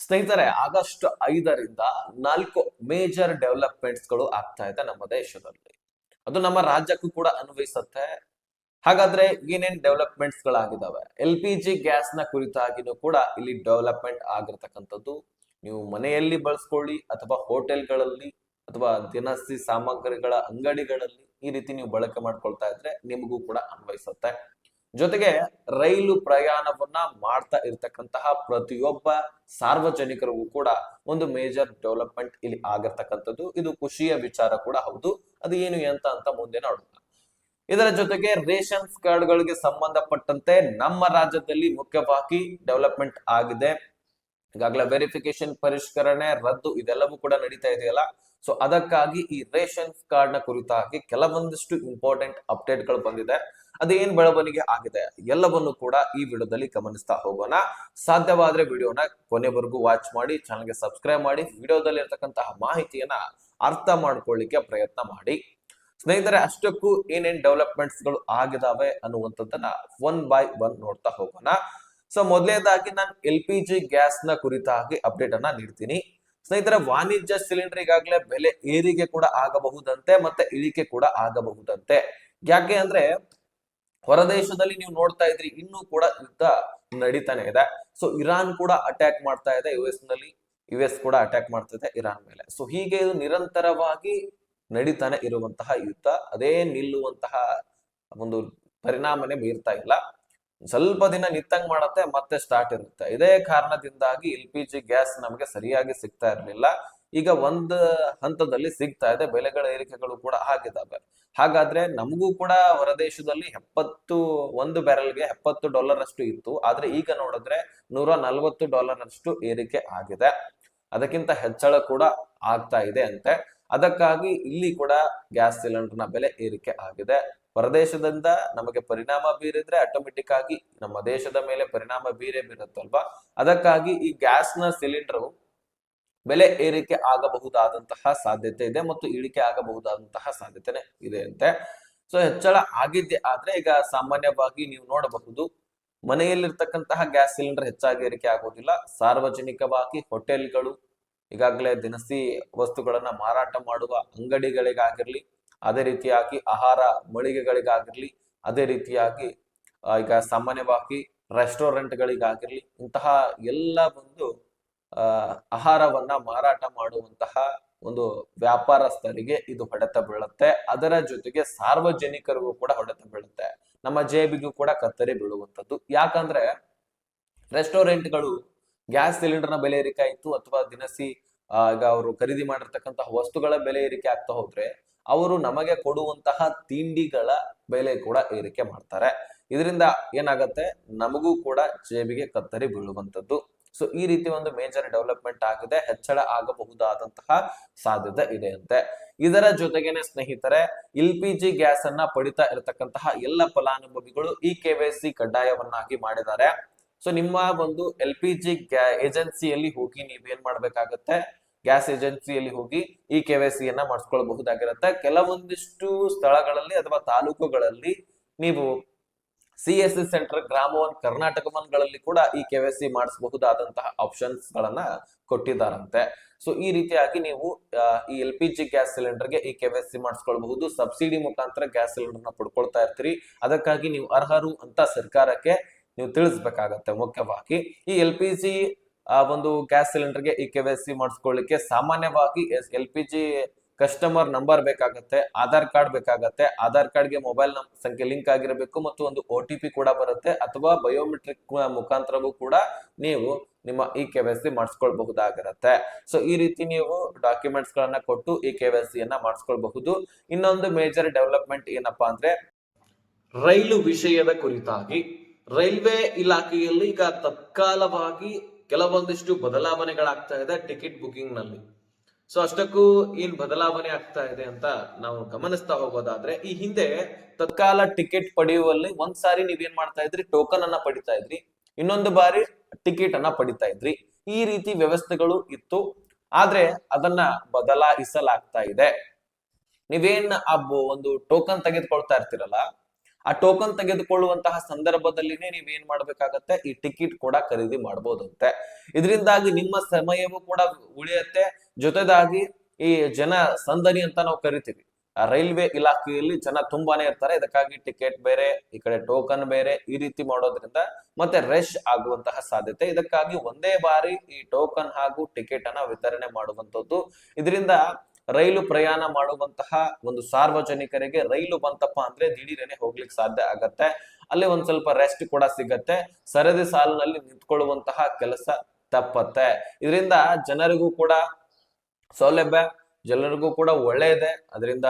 ಸ್ನೇಹಿತರೆ, August 5ರಿಂದ 4 major developments ಗಳು ಆಗ್ತಾ ಇದೆ ನಮ್ಮ ದೇಶದಲ್ಲಿ. ಅದು ನಮ್ಮ ರಾಜ್ಯಕ್ಕೂ ಕೂಡ ಅನ್ವಯಿಸುತ್ತೆ. ಹಾಗಾದ್ರೆ ಏನೇನ್ ಡೆವಲಪ್ಮೆಂಟ್ಸ್ ಗಳಾಗಿದ್ದಾವೆ? LPG ಗ್ಯಾಸ್ ನ ಕುರಿತಾಗಿನೂ ಕೂಡ ಇಲ್ಲಿ ಡೆವಲಪ್ಮೆಂಟ್ ಆಗಿರ್ತಕ್ಕಂಥದ್ದು. ನೀವು ಮನೆಯಲ್ಲಿ ಬಳಸ್ಕೊಳ್ಳಿ ಅಥವಾ ಹೋಟೆಲ್ಗಳಲ್ಲಿ ಅಥವಾ ದಿನಸಿ ಸಾಮಗ್ರಿಗಳ ಅಂಗಡಿಗಳಲ್ಲಿ ಈ ರೀತಿ ನೀವು ಬಳಕೆ ಮಾಡ್ಕೊಳ್ತಾ ಇದ್ರೆ ನಿಮಗೂ ಕೂಡ ಅನ್ವಯಿಸುತ್ತೆ. ಜೊತೆಗೆ ರೈಲು ಪ್ರಯಾಣವನ್ನ ಮಾಡ್ತಾ ಇರ್ತಕ್ಕಂತಹ ಪ್ರತಿಯೊಬ್ಬ ಸಾರ್ವಜನಿಕರಿಗೂ ಕೂಡ ಒಂದು ಮೇಜರ್ ಡೆವಲಪ್ಮೆಂಟ್ ಇಲ್ಲಿ ಆಗಿರ್ತಕ್ಕಂಥದ್ದು. ಇದು ಖುಷಿಯ ವಿಚಾರ ಕೂಡ ಹೌದು. ಅದು ಏನು ಅಂತ ಮುಂದೆ ನೋಡೋಣ. ಇದರ ಜೊತೆಗೆ ರೇಷನ್ಸ್ ಕಾರ್ಡ್ಗಳಿಗೆ ಸಂಬಂಧಪಟ್ಟಂತೆ ನಮ್ಮ ರಾಜ್ಯದಲ್ಲಿ ಮುಖ್ಯವಾಗಿ ಡೆವಲಪ್ಮೆಂಟ್ ಆಗಿದೆ. ಈಗಾಗಲೇ ವೆರಿಫಿಕೇಶನ್ ಪರಿಷ್ಕರಣೆ ರದ್ದು ಇದೆಲ್ಲವೂ ಕೂಡ ನಡೀತಾ ಇದೆಯಲ್ಲ. ಸೊ ಅದಕ್ಕಾಗಿ ಈ ರೇಷನ್ಸ್ ಕಾರ್ಡ್ ನ ಕುರಿತಾಗಿ ಕೆಲವೊಂದಿಷ್ಟು ಇಂಪಾರ್ಟೆಂಟ್ ಅಪ್ಡೇಟ್ ಗಳು ಬಂದಿದೆ. ಅದೇನ್ ಬೆಳವಣಿಗೆ ಆಗಿದೆ ಎಲ್ಲವನ್ನು ಕೂಡ ಈ ವಿಡಿಯೋದಲ್ಲಿ ಗಮನಿಸ್ತಾ ಹೋಗೋಣ. ಸಾಧ್ಯವಾದ್ರೆ ವಿಡಿಯೋನ ಕೊನೆವರೆಗೂ ವಾಚ್ ಮಾಡಿ, ಚಾನಲ್ಗೆ ಸಬ್ಸ್ಕ್ರೈಬ್ ಮಾಡಿ, ವಿಡಿಯೋದಲ್ಲಿ ಇರತಕ್ಕಂತಹ ಮಾಹಿತಿಯನ್ನ ಅರ್ಥ ಮಾಡ್ಕೊಳ್ಳಿಕ್ಕೆ ಪ್ರಯತ್ನ ಮಾಡಿ. ಸ್ನೇಹಿತರೆ, ಅಷ್ಟಕ್ಕೂ ಏನೇನ್ ಡೆವಲಪ್ಮೆಂಟ್ಸ್ ಗಳು ಆಗಿದಾವೆ ಅನ್ನುವಂಥದ್ದನ್ನ ಒನ್ ಬೈ ಒನ್ ನೋಡ್ತಾ ಹೋಗೋಣ. ಸೊ ಮೊದಲನೇದಾಗಿ ನಾನು LPG ಗ್ಯಾಸ್ ನ ಕುರಿತಾಗಿ ಅಪ್ಡೇಟ್ ಅನ್ನ ನೀಡ್ತೀನಿ. ಸ್ನೇಹಿತರೆ, ವಾಣಿಜ್ಯ ಸಿಲಿಂಡರ್ ಈಗಾಗಲೇ ಬೆಲೆ ಏರಿಕೆ ಕೂಡ ಆಗಬಹುದಂತೆ ಮತ್ತೆ ಇಳಿಕೆ ಕೂಡ ಆಗಬಹುದಂತೆ. ಯಾಕೆ ಅಂದ್ರೆ ಹೊರದೇಶದಲ್ಲಿ ನೀವು ನೋಡ್ತಾ ಇದ್ರಿ ಇನ್ನೂ ಕೂಡ ಯುದ್ಧ ನಡೀತಾನೆ ಇದೆ. ಸೊ ಇರಾನ್ ಕೂಡ ಅಟ್ಯಾಕ್ ಮಾಡ್ತಾ ಇದೆ US ಕೂಡ ಅಟ್ಯಾಕ್ ಮಾಡ್ತಾ ಇದೆ ಇರಾನ್ ಮೇಲೆ. ಸೊ ಹೀಗೆ ಇದು ನಿರಂತರವಾಗಿ ನಡೀತಾನೆ ಇರುವಂತಹ ಯುದ್ಧ, ಅದೇ ನಿಲ್ಲುವಂತಹ ಒಂದು ಪರಿಣಾಮನೆ ಬೀರ್ತಾ ಇಲ್ಲ. ಸ್ವಲ್ಪ ದಿನ ನಿತ್ತಂಗ್ ಮಾಡತ್ತೆ, ಮತ್ತೆ ಸ್ಟಾರ್ಟ್ ಇರುತ್ತೆ. ಇದೇ ಕಾರಣದಿಂದಾಗಿ LPG ಗ್ಯಾಸ್ ನಮಗೆ ಸರಿಯಾಗಿ ಸಿಗ್ತಾ ಇರಲಿಲ್ಲ. ಈಗ ಒಂದು ಹಂತದಲ್ಲಿ ಸಿಗ್ತಾ ಇದೆ, ಬೆಲೆಗಳ ಏರಿಕೆಗಳು ಕೂಡ ಆಗಿದ್ದಾವೆ. ಹಾಗಾದ್ರೆ ನಮಗೂ ಕೂಡ ಹೊರದೇಶದಲ್ಲಿ ಒಂದು ಬ್ಯಾರೆಲ್ಗೆ $70 ಅಷ್ಟು ಇತ್ತು. ಆದ್ರೆ ಈಗ ನೋಡಿದ್ರೆ $140 ಅಷ್ಟು ಏರಿಕೆ ಆಗಿದೆ. ಅದಕ್ಕಿಂತ ಹೆಚ್ಚಳ ಕೂಡ ಆಗ್ತಾ ಇದೆ ಅಂತೆ. ಅದಕ್ಕಾಗಿ ಇಲ್ಲಿ ಕೂಡ ಗ್ಯಾಸ್ ಸಿಲಿಂಡರ್ ನ ಬೆಲೆ ಏರಿಕೆ ಆಗಿದೆ. ಹೊರದೇಶದಿಂದ ನಮಗೆ ಪರಿಣಾಮ ಬೀರಿದ್ರೆ ಆಟೋಮೆಟಿಕ್ ಆಗಿ ನಮ್ಮ ದೇಶದ ಮೇಲೆ ಪರಿಣಾಮ ಬೀರುತ್ತಲ್ವಾ. ಅದಕ್ಕಾಗಿ ಈ ಗ್ಯಾಸ್ ನ ಸಿಲಿಂಡರ್ ಬೆಲೆ ಏರಿಕೆ ಆಗಬಹುದಾದಂತಹ ಸಾಧ್ಯತೆ ಇದೆ ಮತ್ತು ಇಳಿಕೆ ಆಗಬಹುದಾದಂತಹ ಸಾಧ್ಯತೆ ಇದೆ ಅಂತೆ. ಸೊ ಹೆಚ್ಚಳ ಆಗಿದ್ದೆ ಆದ್ರೆ ಈಗ ಸಾಮಾನ್ಯವಾಗಿ ನೀವು ನೋಡಬಹುದು, ಮನೆಯಲ್ಲಿರ್ತಕ್ಕಂತಹ ಗ್ಯಾಸ್ ಸಿಲಿಂಡರ್ ಹೆಚ್ಚಾಗಿ ಏರಿಕೆ ಆಗೋದಿಲ್ಲ. ಸಾರ್ವಜನಿಕವಾಗಿ ಹೋಟೆಲ್ಗಳು, ಈಗಾಗಲೇ ದಿನಸಿ ವಸ್ತುಗಳನ್ನ ಮಾರಾಟ ಮಾಡುವ ಅಂಗಡಿಗಳಿಗಾಗಿರ್ಲಿ, ಅದೇ ರೀತಿಯಾಗಿ ಆಹಾರ ಮಳಿಗೆಗಳಿಗಾಗಿರ್ಲಿ, ಅದೇ ರೀತಿಯಾಗಿ ಈಗ ಸಾಮಾನ್ಯವಾಗಿ ರೆಸ್ಟೋರೆಂಟ್ಗಳಿಗಾಗಿರ್ಲಿ, ಇಂತಹ ಎಲ್ಲ ಒಂದು ಆಹಾರವನ್ನ ಮಾರಾಟ ಮಾಡುವಂತಹ ಒಂದು ವ್ಯಾಪಾರಸ್ಥರಿಗೆ ಇದು ಹೊಡೆತ ಬೀಳುತ್ತೆ. ಅದರ ಜೊತೆಗೆ ಸಾರ್ವಜನಿಕರಿಗೂ ಕೂಡ ಹೊಡೆತ ಬೀಳುತ್ತೆ, ನಮ್ಮ ಜೇಬಿಗೂ ಕೂಡ ಕತ್ತರಿ ಬೀಳುವಂಥದ್ದು. ಯಾಕಂದ್ರೆ ರೆಸ್ಟೋರೆಂಟ್ಗಳು ಗ್ಯಾಸ್ ಸಿಲಿಂಡರ್ ನ ಬೆಲೆ ಏರಿಕೆ ಆಯ್ತು ಅಥವಾ ದಿನಸಿ ಈಗ ಅವರು ಖರೀದಿ ಮಾಡಿರ್ತಕ್ಕಂತಹ ವಸ್ತುಗಳ ಬೆಲೆ ಏರಿಕೆ ಆಗ್ತಾ ಹೋದ್ರೆ ಅವರು ನಮಗೆ ಕೊಡುವಂತಹ ತಿಂಡಿಗಳ ಬೆಲೆ ಕೂಡ ಏರಿಕೆ ಮಾಡ್ತಾರೆ. ಇದರಿಂದ ಏನಾಗತ್ತೆ, ನಮಗೂ ಕೂಡ ಜೇಬಿಗೆ ಕತ್ತರಿ ಬೀಳುವಂಥದ್ದು. ಸೊ ಈ ರೀತಿ ಒಂದು ಮೇಜರ್ ಡೆವಲಪ್ಮೆಂಟ್ ಆಗಿದೆ, ಹೆಚ್ಚಳ ಆಗಬಹುದಾದಂತಹ ಸಾಧ್ಯತೆ ಇದೆ ಅಂತೆ. ಇದರ ಜೊತೆಗೇನೆ ಸ್ನೇಹಿತರೆ, LPG ಗ್ಯಾಸ್ ಅನ್ನ ಪಡಿತಾ ಇರತಕ್ಕಂತಹ ಎಲ್ಲ ಫಲಾನುಭವಿಗಳು ಈ KYC ಕಡ್ಡಾಯವನ್ನಾಗಿ ಮಾಡಿದ್ದಾರೆ. ಸೊ ನಿಮ್ಮ ಒಂದು LPG ಏಜೆನ್ಸಿಯಲ್ಲಿ ಹೋಗಿ ನೀವೇನ್ ಮಾಡ್ಬೇಕಾಗತ್ತೆ, ಗ್ಯಾಸ್ ಏಜೆನ್ಸಿಯಲ್ಲಿ ಹೋಗಿ ಈ KYC ಯನ್ನ ಮಾಡಿಸ್ಕೊಳ್ಬಹುದಾಗಿರುತ್ತೆ. ಕೆಲವೊಂದಿಷ್ಟು ಸ್ಥಳಗಳಲ್ಲಿ ಅಥವಾ ತಾಲೂಕುಗಳಲ್ಲಿ ನೀವು CSC ಸೆಂಟರ್, ಗ್ರಾಮ ಒನ್, ಕರ್ನಾಟಕ ಒನ್ ಗಳಲ್ಲಿ ಕೂಡ ಈ KYC ಮಾಡಿಸಬಹುದಾದಂತಹ ಆಪ್ಷನ್ಸ್ ಗಳನ್ನ ಕೊಟ್ಟಿದ್ದಾರಂತೆ. ಸೊ ಈ ರೀತಿಯಾಗಿ ನೀವು ಈ LPG ಗ್ಯಾಸ್ ಸಿಲಿಂಡರ್ಗೆ ಈ KYC ಮಾಡಿಸ್ಕೊಳ್ಬಹುದು. ಸಬ್ಸಿಡಿ ಮುಖಾಂತರ ಗ್ಯಾಸ್ ಸಿಲಿಂಡರ್ ನ ಪಡ್ಕೊಳ್ತಾ ಇರ್ತೀರಿ. ಅದಕ್ಕಾಗಿ ನೀವು ಅರ್ಹರು ಅಂತ ಸರ್ಕಾರಕ್ಕೆ ನೀವು ತಿಳಿಸ್ಬೇಕಾಗತ್ತೆ. ಮುಖ್ಯವಾಗಿ ಈ LPG ಒಂದು ಗ್ಯಾಸ್ ಸಿಲಿಂಡರ್ಗೆ ಈ KYC ಮಾಡಿಸ್ಕೊಳ್ಳಿಕ್ಕೆ ಸಾಮಾನ್ಯವಾಗಿ LPG ಕಸ್ಟಮರ್ ನಂಬರ್ ಬೇಕಾಗತ್ತೆ, ಆಧಾರ್ ಕಾರ್ಡ್ ಬೇಕಾಗತ್ತೆ. ಆಧಾರ್ ಕಾರ್ಡ್ಗೆ ಮೊಬೈಲ್ ಸಂಖ್ಯೆ ಲಿಂಕ್ ಆಗಿರಬೇಕು ಮತ್ತು ಒಂದು OTP ಕೂಡ ಬರುತ್ತೆ, ಅಥವಾ ಬಯೋಮೆಟ್ರಿಕ್ ಮುಖಾಂತರವೂ ಕೂಡ ನೀವು ನಿಮ್ಮ ಈ KYC ಮಾಡಿಸ್ಕೊಳ್ಬಹುದಾಗಿರುತ್ತೆ. ಸೊ ಈ ರೀತಿ ನೀವು ಡಾಕ್ಯುಮೆಂಟ್ಸ್ ಗಳನ್ನ ಕೊಟ್ಟು ಈ KYC ಯನ್ನ ಮಾಡಿಸ್ಕೊಳ್ಬಹುದು. ಇನ್ನೊಂದು ಮೇಜರ್ ಡೆವಲಪ್ಮೆಂಟ್ ಏನಪ್ಪಾ ಅಂದ್ರೆ, ರೈಲು ವಿಷಯದ ಕುರಿತಾಗಿ ರೈಲ್ವೆ ಇಲಾಖೆಯಲ್ಲಿ ಈಗ ತತ್ಕಾಲವಾಗಿ ಕೆಲವೊಂದಿಷ್ಟು ಬದಲಾವಣೆಗಳಾಗ್ತಾ ಇದೆ ಟಿಕೆಟ್ ಬುಕಿಂಗ್ ನಲ್ಲಿ. ಸೊ ಅಷ್ಟಕ್ಕೂ ಏನ್ ಬದಲಾವಣೆ ಆಗ್ತಾ ಇದೆ ಅಂತ ನಾವು ಗಮನಿಸ್ತಾ ಹೋಗೋದಾದ್ರೆ, ಈ ಹಿಂದೆ ತತ್ಕಾಲ ಟಿಕೆಟ್ ಪಡೆಯುವಲ್ಲಿ ಒಂದ್ಸಾರಿ ನೀವೇನ್ ಮಾಡ್ತಾ ಇದ್ರಿ, ಟೋಕನ್ ಅನ್ನ ಪಡಿತಾ ಇದ್ರಿ, ಇನ್ನೊಂದು ಬಾರಿ ಟಿಕೆಟ್ ಅನ್ನ ಪಡಿತಾ ಇದ್ರಿ. ಈ ರೀತಿ ವ್ಯವಸ್ಥೆಗಳು ಇತ್ತು. ಆದ್ರೆ ಅದನ್ನ ಬದಲಾಯಿಸಲಾಗ್ತಾ ಇದೆ. ನೀವೇನ್ ಒಂದು ಟೋಕನ್ ತೆಗೆದುಕೊಳ್ತಾ ಇರ್ತೀರಲ್ಲ, ಆ ಟೋಕನ್ ತೆಗೆದುಕೊಳ್ಳುವಂತಹ ಸಂದರ್ಭದಲ್ಲಿನೇ ನೀವ್ ಏನ್ ಮಾಡ್ಬೇಕಾಗತ್ತೆ, ಈ ಟಿಕೆಟ್ ಕೂಡ ಖರೀದಿ ಮಾಡಬಹುದಂತೆ. ಇದರಿಂದಾಗಿ ನಿಮ್ಮ ಸಮಯವೂ ಕೂಡ ಉಳಿಯತ್ತೆ, ಜೊತೆದಾಗಿ ಈ ಜನ ಸಂದಣಿ ಅಂತ ನಾವು ಕರಿತೀವಿ, ಆ ರೈಲ್ವೆ ಇಲಾಖೆಯಲ್ಲಿ ಜನ ತುಂಬಾನೇ ಇರ್ತಾರೆ. ಇದಕ್ಕಾಗಿ ಟಿಕೆಟ್ ಬೇರೆ, ಈ ಕಡೆ ಟೋಕನ್ ಬೇರೆ, ಈ ರೀತಿ ಮಾಡೋದ್ರಿಂದ ಮತ್ತೆ ರಶ್ ಆಗುವಂತಹ ಸಾಧ್ಯತೆ. ಇದಕ್ಕಾಗಿ ಒಂದೇ ಬಾರಿ ಈ ಟೋಕನ್ ಹಾಗೂ ಟಿಕೆಟ್ ಅನ್ನ ವಿತರಣೆ ಮಾಡುವಂತದ್ದು. ಇದರಿಂದ ರೈಲು ಪ್ರಯಾಣ ಮಾಡುವಂತಹ ಒಂದು ಸಾರ್ವಜನಿಕರಿಗೆ ರೈಲು ಬಂತಪ್ಪ ಅಂದ್ರೆ ದಿಢೀರನೆ ಹೋಗ್ಲಿಕ್ಕೆ ಸಾಧ್ಯ ಆಗತ್ತೆ. ಅಲ್ಲಿ ಒಂದ್ ಸ್ವಲ್ಪ ರೆಸ್ಟ್ ಕೂಡ ಸಿಗತ್ತೆ, ಸರದಿ ಸಾಲಿನಲ್ಲಿ ನಿಂತ್ಕೊಳ್ಳುವಂತಹ ಕೆಲಸ ತಪ್ಪತ್ತೆ. ಇದರಿಂದ ಜನರಿಗೂ ಕೂಡ ಸೌಲಭ್ಯ, ಜನರಿಗೂ ಕೂಡ ಒಳ್ಳೆಯದೆ. ಅದರಿಂದ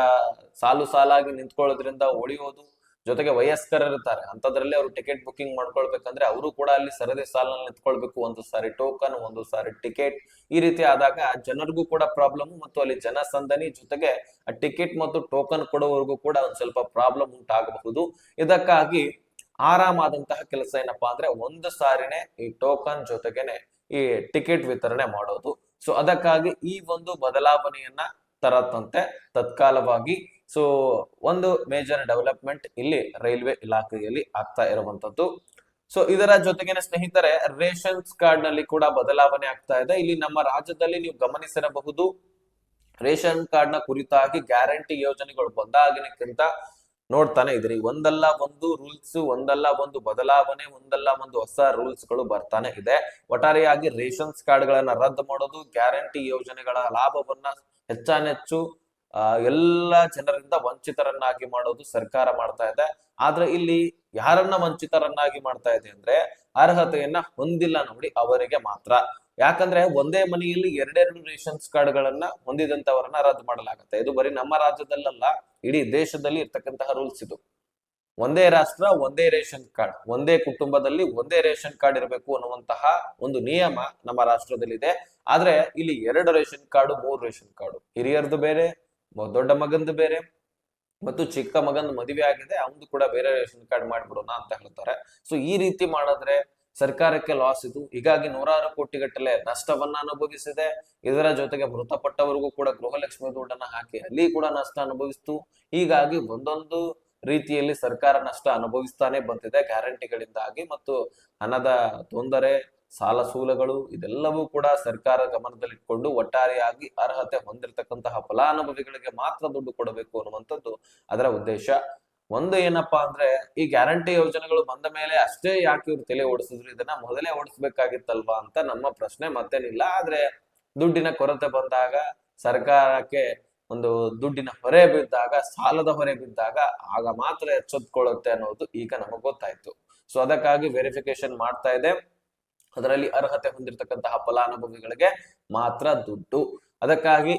ಸಾಲು ಸಾಲಾಗಿ ನಿಂತ್ಕೊಳ್ಳೋದ್ರಿಂದ ಉಳಿಯೋದು, ಜೊತೆಗೆ ವಯಸ್ಕರಿರ್ತಾರೆ ಅಂತದ್ರಲ್ಲಿ ಅವರು ಟಿಕೆಟ್ ಬುಕಿಂಗ್ ಮಾಡ್ಕೊಳ್ಬೇಕಂದ್ರೆ ಅವರು ಕೂಡ ಅಲ್ಲಿ ಸರದಿ ಸಾಲಿನಲ್ಲಿ ನಿಂತ್ಕೊಳ್ಬೇಕು, ಒಂದು ಸಾರಿ ಟೋಕನ್, ಒಂದು ಸಾರಿ ಟಿಕೆಟ್. ಈ ರೀತಿ ಆದಾಗ ಜನರಿಗೂ ಕೂಡ ಪ್ರಾಬ್ಲಮ್, ಮತ್ತು ಅಲ್ಲಿ ಜನಸಂದಣಿ, ಜೊತೆಗೆ ಆ ಟಿಕೆಟ್ ಮತ್ತು ಟೋಕನ್ ಕೊಡುವವರೆಗೂ ಕೂಡ ಒಂದ್ ಸ್ವಲ್ಪ ಪ್ರಾಬ್ಲಮ್ ಉಂಟಾಗಬಹುದು. ಇದಕ್ಕಾಗಿ ಆರಾಮಾದಂತಹ ಕೆಲಸ ಏನಪ್ಪಾ ಅಂದ್ರೆ ಒಂದು ಸಾರಿನೇ ಈ ಟೋಕನ್ ಜೊತೆಗೇನೆ ಈ ಟಿಕೆಟ್ ವಿತರಣೆ ಮಾಡೋದು. ಸೊ ಅದಕ್ಕಾಗಿ ಈ ಒಂದು ಬದಲಾವಣೆಯನ್ನ ತರತ್ತಂತೆ ತತ್ಕಾಲವಾಗಿ. ಸೊ ಒಂದು ಮೇಜರ್ ಡೆವಲಪ್ಮೆಂಟ್ ಇಲ್ಲಿ ರೈಲ್ವೆ ಇಲಾಖೆಯಲ್ಲಿ ಆಗ್ತಾ ಇರುವಂತದ್ದು. ಸೊ ಇದರ ಜೊತೆಗೇನೆ ಸ್ನೇಹಿತರೆ, ರೇಷನ್ಸ್ ಕಾರ್ಡ್ ನಲ್ಲಿ ಕೂಡ ಬದಲಾವಣೆ ಆಗ್ತಾ ಇದೆ. ಇಲ್ಲಿ ನಮ್ಮ ರಾಜ್ಯದಲ್ಲಿ ನೀವು ಗಮನಿಸಿರಬಹುದು, ರೇಷನ್ ಕಾರ್ಡ್ ನ ಕುರಿತಾಗಿ ಗ್ಯಾರಂಟಿ ಯೋಜನೆಗಳು ಬಂದಾಗಿನಕ್ಕಿಂತ ನೋಡ್ತಾನೆ ಇದ್ರಿ, ಒಂದಲ್ಲ ಒಂದು ರೂಲ್ಸ್, ಒಂದಲ್ಲ ಒಂದು ಬದಲಾವಣೆ, ಒಂದಲ್ಲ ಒಂದು ಹೊಸ ರೂಲ್ಸ್ ಗಳು ಬರ್ತಾನೆ ಇದೆ. ಒಟ್ಟಾರೆಯಾಗಿ ರೇಷನ್ಸ್ ಕಾರ್ಡ್ ಗಳನ್ನ ರದ್ದು ಮಾಡೋದು, ಗ್ಯಾರಂಟಿ ಯೋಜನೆಗಳ ಲಾಭವನ್ನ ಹೆಚ್ಚಾನೆಚ್ಚು ಎಲ್ಲ ಜನರಿಂದ ವಂಚಿತರನ್ನಾಗಿ ಮಾಡೋದು ಸರ್ಕಾರ ಮಾಡ್ತಾ ಇದೆ. ಆದ್ರೆ ಇಲ್ಲಿ ಯಾರನ್ನ ವಂಚಿತರನ್ನಾಗಿ ಮಾಡ್ತಾ ಇದೆ ಅಂದ್ರೆ ಅರ್ಹತೆಯನ್ನ ಹೊಂದಿಲ್ಲ ನೋಡಿ ಅವರಿಗೆ ಮಾತ್ರ. ಯಾಕಂದ್ರೆ ಒಂದೇ ಮನೆಯಲ್ಲಿ ಎರಡೆರಡು ರೇಷನ್ಸ್ ಕಾರ್ಡ್ ಗಳನ್ನ ಹೊಂದಿದಂತವರನ್ನ ರದ್ದು ಮಾಡಲಾಗುತ್ತೆ. ಇದು ಬರೀ ನಮ್ಮ ರಾಜ್ಯದಲ್ಲ, ಇಡೀ ದೇಶದಲ್ಲಿ ಇರ್ತಕ್ಕಂತಹ ರೂಲ್ಸ್ ಇದು. ಒಂದೇ ರಾಷ್ಟ್ರ ಒಂದೇ ರೇಷನ್ ಕಾರ್ಡ್, ಒಂದೇ ಕುಟುಂಬದಲ್ಲಿ ಒಂದೇ ರೇಷನ್ ಕಾರ್ಡ್ ಇರಬೇಕು ಅನ್ನುವಂತಹ ಒಂದು ನಿಯಮ ನಮ್ಮ ರಾಷ್ಟ್ರದಲ್ಲಿ ಇದೆ. ಆದ್ರೆ ಇಲ್ಲಿ 2 ರೇಷನ್ ಕಾರ್ಡು, 3 ರೇಷನ್ ಕಾರ್ಡು, ಹಿರಿಯರದು ಬೇರೆ, ದೊಡ್ಡ ಮಗಂದು ಬೇರೆ, ಮತ್ತು ಚಿಕ್ಕ ಮಗಂದು ಮದುವೆ ಆಗಿದೆ ಅವನು ಕೂಡ ಬೇರೆ ರೇಷನ್ ಕಾರ್ಡ್ ಮಾಡ್ಬಿಡೋಣ ಅಂತ ಹೇಳ್ತಾರೆ. ಸೊ ಈ ರೀತಿ ಮಾಡಿದ್ರೆ ಸರ್ಕಾರಕ್ಕೆ ಲಾಸ್ ಇದು. ಹೀಗಾಗಿ ನೂರಾರು ಕೋಟಿಗಟ್ಟಲೆ ನಷ್ಟವನ್ನ ಅನುಭವಿಸಿದೆ. ಇದರ ಜೊತೆಗೆ ಮೃತಪಟ್ಟವರಿಗೂ ಕೂಡ ಗೃಹಲಕ್ಷ್ಮಿ ದುಡ್ಡನ್ನ ಹಾಕಿ ಅಲ್ಲಿ ಕೂಡ ನಷ್ಟ ಅನುಭವಿಸ್ತು. ಹೀಗಾಗಿ ಒಂದೊಂದು ರೀತಿಯಲ್ಲಿ ಸರ್ಕಾರ ನಷ್ಟ ಅನುಭವಿಸ್ತಾನೆ ಬಂದಿದೆ ಗ್ಯಾರಂಟಿಗಳಿಂದಾಗಿ. ಮತ್ತು ಹಣದ ತೊಂದರೆ, ಸಾಲ ಸೂಲಗಳು, ಇದೆಲ್ಲವೂ ಕೂಡ ಸರ್ಕಾರ ಗಮನದಲ್ಲಿಟ್ಕೊಂಡು ಒಟ್ಟಾರೆಯಾಗಿ ಅರ್ಹತೆ ಹೊಂದಿರತಕ್ಕಂತಹ ಫಲಾನುಭವಿಗಳಿಗೆ ಮಾತ್ರ ದುಡ್ಡು ಕೊಡಬೇಕು ಅನ್ನುವಂಥದ್ದು ಅದರ ಉದ್ದೇಶ. ಒಂದು ಏನಪ್ಪಾ ಅಂದ್ರೆ, ಈ ಗ್ಯಾರಂಟಿ ಯೋಜನೆಗಳು ಬಂದ ಮೇಲೆ ಅಷ್ಟೇ ಯಾಕೆ ಇವ್ರು ತಲೆ ಓಡಿಸಿದ್ರು, ಇದನ್ನ ಮೊದಲೇ ಓಡಿಸ್ಬೇಕಾಗಿತ್ತಲ್ವಾ ಅಂತ ನಮ್ಮ ಪ್ರಶ್ನೆ, ಮತ್ತೇನಿಲ್ಲ. ಆದ್ರೆ ದುಡ್ಡಿನ ಕೊರತೆ ಬಂದಾಗ, ಸರ್ಕಾರಕ್ಕೆ ಒಂದು ದುಡ್ಡಿನ ಹೊರೆ ಬಿದ್ದಾಗ, ಸಾಲದ ಹೊರೆ ಬಿದ್ದಾಗ ಆಗ ಮಾತ್ರ ಎಚ್ಚೆತ್ಕೊಳ್ಳುತ್ತೆ ಅನ್ನೋದು ಈಗ ನಮಗ್ ಗೊತ್ತಾಯ್ತು. ಸೊ ಅದಕ್ಕಾಗಿ ವೆರಿಫಿಕೇಶನ್ ಮಾಡ್ತಾ ಇದೆ, ಅದರಲ್ಲಿ ಅರ್ಹತೆ ಹೊಂದಿರತಕ್ಕಂತಹ ಫಲಾನುಭವಿಗಳಿಗೆ ಮಾತ್ರ ದುಡ್ಡು. ಅದಕ್ಕಾಗಿ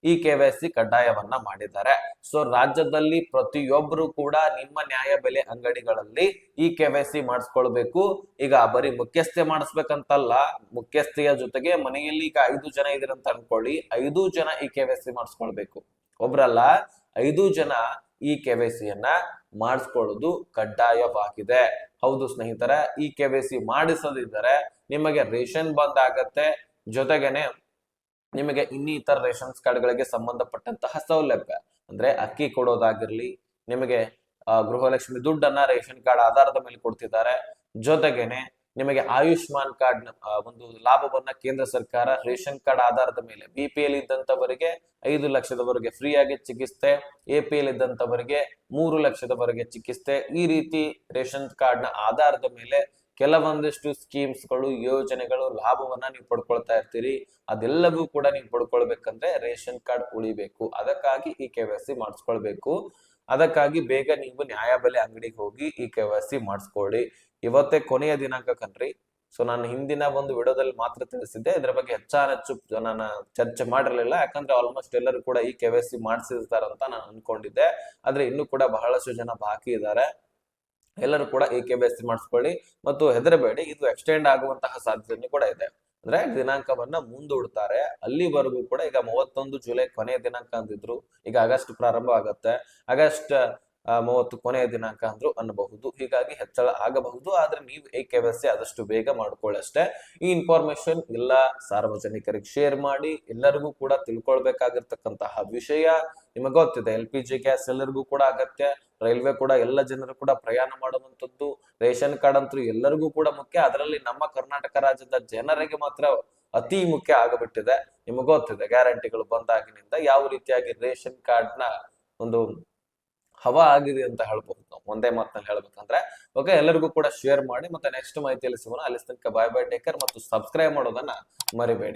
ಈ KYC ಕಡ್ಡಾಯವನ್ನ ಮಾಡಿದ್ದಾರೆ. ಸೊ ರಾಜ್ಯದಲ್ಲಿ ಪ್ರತಿಯೊಬ್ಬರು ಕೂಡ ನಿಮ್ಮ ನ್ಯಾಯಬೆಲೆ ಅಂಗಡಿಗಳಲ್ಲಿ ಈ KYC ಮಾಡಿಸ್ಕೊಳ್ಬೇಕು. ಈಗ ಬರೀ ಮುಖ್ಯಸ್ಥೆ ಮಾಡಿಸ್ಬೇಕಂತಲ್ಲ, ಮುಖ್ಯಸ್ಥೆಯ ಜೊತೆಗೆ ಮನೆಯಲ್ಲಿ ಈಗ 5 ಜನ ಇದಿರಂತ ಅನ್ಕೊಳ್ಳಿ, 5 ಜನ ಈ KYC ಮಾಡಿಸ್ಕೊಳ್ಬೇಕು. ಒಬ್ರಲ್ಲ, 5 ಜನ ಈ KYC ಯನ್ನ ಮಾಡಿಸ್ಕೊಳ್ಳೋದು ಕಡ್ಡಾಯವಾಗಿದೆ. ಹೌದು ಸ್ನೇಹಿತರೆ, ಈ KYC ಮಾಡಿಸದಿದ್ದರೆ ನಿಮಗೆ ರೇಷನ್ ಬಂದ್ ಆಗತ್ತೆ, ಜೊತೆಗೇನೆ ನಿಮಗೆ ಇನ್ನಿತರ ರೇಷನ್ಸ್ ಕಾರ್ಡ್ಗಳಿಗೆ ಸಂಬಂಧಪಟ್ಟಂತಹ ಸೌಲಭ್ಯ ಅಂದ್ರೆ ಅಕ್ಕಿ ಕೊಡೋದಾಗಿರ್ಲಿ, ನಿಮಗೆ ಗೃಹಲಕ್ಷ್ಮಿ ದುಡ್ಡನ್ನ ರೇಷನ್ ಕಾರ್ಡ್ ಆಧಾರದ ಮೇಲೆ ಕೊಡ್ತಿದ್ದಾರೆ. ಜೊತೆಗೇನೆ ನಿಮಗೆ ಆಯುಷ್ಮಾನ್ ಕಾರ್ಡ್ ಒಂದು ಲಾಭವನ್ನ ಕೇಂದ್ರ ಸರ್ಕಾರ ರೇಷನ್ ಕಾರ್ಡ್ ಆಧಾರದ ಮೇಲೆ BPL ಇದ್ದಂತವರಿಗೆ 5 ಲಕ್ಷದವರೆಗೆ ಫ್ರೀ ಆಗಿ ಚಿಕಿತ್ಸೆ, APL ಇದ್ದಂತವರಿಗೆ 3 ಲಕ್ಷದವರೆಗೆ ಚಿಕಿತ್ಸೆ. ಈ ರೀತಿ ರೇಷನ್ ಕಾರ್ಡ್ ನ ಆಧಾರದ ಮೇಲೆ ಕೆಲವೊಂದಿಷ್ಟು ಸ್ಕೀಮ್ಸ್ ಗಳು, ಯೋಜನೆಗಳು, ಲಾಭವನ್ನ ನೀವು ಪಡ್ಕೊಳ್ತಾ ಇರ್ತೀರಿ. ಅದೆಲ್ಲವೂ ಕೂಡ ನೀವು ಪಡ್ಕೊಳ್ಬೇಕಂದ್ರೆ ರೇಷನ್ ಕಾರ್ಡ್ ಉಳಿಬೇಕು. ಅದಕ್ಕಾಗಿ ಈ KYC ಮಾಡಿಸ್ಕೊಳ್ಬೇಕು. ಅದಕ್ಕಾಗಿ ಬೇಗ ನೀವು ನ್ಯಾಯಬೆಲೆ ಅಂಗಡಿಗೆ ಹೋಗಿ ಈ KYC ಮಾಡಿಸ್ಕೊಳ್ಳಿ. ಇವತ್ತೇ ಕೊನೆಯ ದಿನಾಂಕ ಕಣ್ರಿ. ಸೊ ನಾನು ಹಿಂದಿನ ಒಂದು ವಿಡಿಯೋದಲ್ಲಿ ಮಾತ್ರ ತಿಳಿಸಿದ್ದೆ, ಇದ್ರ ಬಗ್ಗೆ ಹೆಚ್ಚು ನಾನು ಚರ್ಚೆ ಮಾಡಿರ್ಲಿಲ್ಲ. ಯಾಕಂದ್ರೆ ಆಲ್ಮೋಸ್ಟ್ ಎಲ್ಲರೂ ಕೂಡ ಈ KYC ಮಾಡಿಸಿರ್ತಾರಂತ ನಾನು ಅನ್ಕೊಂಡಿದ್ದೆ. ಆದ್ರೆ ಇನ್ನೂ ಕೂಡ ಬಹಳಷ್ಟು ಜನ ಬಾಕಿ ಇದ್ದಾರೆ. ಎಲ್ಲರೂ ಕೂಡ ಈ KYC ಮಾಡಿಸ್ಕೊಳ್ಳಿ ಮತ್ತು ಹೆದರಬೇಡಿ, ಇದು ಎಕ್ಸ್ಟೆಂಡ್ ಆಗುವಂತಹ ಸಾಧ್ಯತೆ ಕೂಡ ಇದೆ. ಅಂದ್ರೆ ದಿನಾಂಕವನ್ನ ಮುಂದೂಡ್ತಾರೆ. ಅಲ್ಲಿವರೆಗೂ ಕೂಡ ಈಗ 31 ಜುಲೈ ಕೊನೆಯ ದಿನಾಂಕ ಅಂದಿದ್ರು, ಈಗ ಆಗಸ್ಟ್ ಪ್ರಾರಂಭ ಆಗತ್ತೆ. ಆಗಸ್ಟ್ 30 ಕೊನೆಯ ದಿನಾಂಕ ಅಂದ್ರೂ ಅನ್ನಬಹುದು. ಹೀಗಾಗಿ ಹೆಚ್ಚಳ ಆಗಬಹುದು, ಆದ್ರೆ ನೀವು KYC ಆದಷ್ಟು ಬೇಗ ಮಾಡ್ಕೊಳ್ಳಷ್ಟೇ. ಈ ಇನ್ಫಾರ್ಮೇಶನ್ ಎಲ್ಲ ಸಾರ್ವಜನಿಕರಿಗೆ ಶೇರ್ ಮಾಡಿ. ಎಲ್ಲರಿಗೂ ಕೂಡ ತಿಳ್ಕೊಳ್ಬೇಕಾಗಿರ್ತಕ್ಕಂತಹ ವಿಷಯ. ನಿಮಗೆ ಗೊತ್ತಿದೆ, LPG ಗ್ಯಾಸ್ ಎಲ್ಲರಿಗೂ ಕೂಡ ಅಗತ್ಯ. ರೈಲ್ವೆ ಕೂಡ ಎಲ್ಲ ಜನರು ಕೂಡ ಪ್ರಯಾಣ ಮಾಡುವಂತದ್ದು. ರೇಷನ್ ಕಾರ್ಡ್ ಅಂತೂ ಎಲ್ಲರಿಗೂ ಕೂಡ ಮುಖ್ಯ. ಅದರಲ್ಲಿ ನಮ್ಮ ಕರ್ನಾಟಕ ರಾಜ್ಯದ ಜನರಿಗೆ ಮಾತ್ರ ಅತಿ ಮುಖ್ಯ ಆಗಿಬಿಟ್ಟಿದೆ. ನಿಮಗೆ ಗೊತ್ತಿದೆ, ಗ್ಯಾರಂಟಿಗಳು ಬಂದಾಗಿನಿಂದ ಯಾವ ರೀತಿಯಾಗಿ ರೇಷನ್ ಕಾರ್ಡ್ ನ ಒಂದು ಹವಾ ಆಗಿದೆ ಅಂತ ಹೇಳ್ಬಹುದು. ನಾವು ಒಂದೇ ಮಾತಿನಲ್ಲಿ ಹೇಳ್ಬೇಕಂದ್ರೆ. ಓಕೆ, ಎಲ್ಲರಿಗೂ ಕೂಡ ಶೇರ್ ಮಾಡಿ. ಮತ್ತೆ ನೆಕ್ಸ್ಟ್ ಮಾಹಿತಿಯಲ್ಲಿ ಸಿಗೋಣ. ಅಲ್ಲಿ ತನಕ ಬಾಯ್ ಬಾಯ್, ಟೇಕ್ ಕೇರ್ ಮತ್ತು ಸಬ್ಸ್ಕ್ರೈಬ್ ಮಾಡೋದನ್ನ ಮರಿಬೇಡಿ.